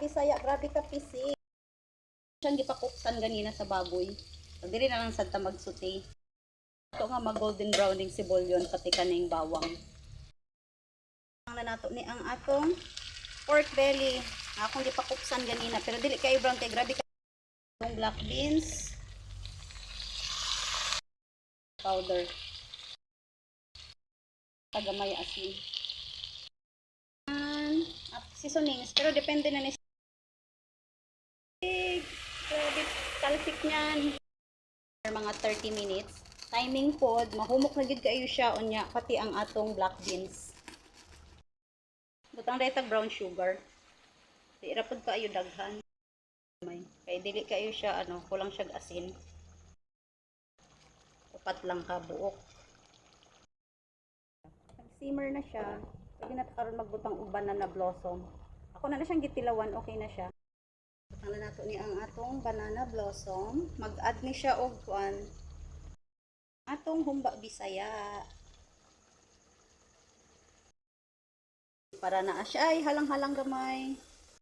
Bisaya, grabe ka pisi. Siyang gipakuksan ganina sa baboy. So, dili na lang sad ta magsuti. Ito nga mag golden browning sibulyon pati kaning bawang. Ang na nato ni ang atong pork belly. Akong gipakuksan ganina pero dili kay brown kay grabe ka yung black beans powder. Tagamay asin. At seasonings pero depende na ni grabe talsik niyan. Mga 30 minutes. Timing pod, mahumok na gid kayo siya unya pati ang atong black beans. Butang daytag brown sugar. Di ra pod kaayo daghan. Kay dili kayo siya kulang siya asin. Upat lang ka buok. Nag-simmer na siya. Pwede na karon magbutang og banana blossom. Ako na siyang gitilawan, okay na siya. Butang na nato ni ang atong banana blossom. Mag-add ni siya og atong humba bisaya. Para naa siya ay halang-halang gamay.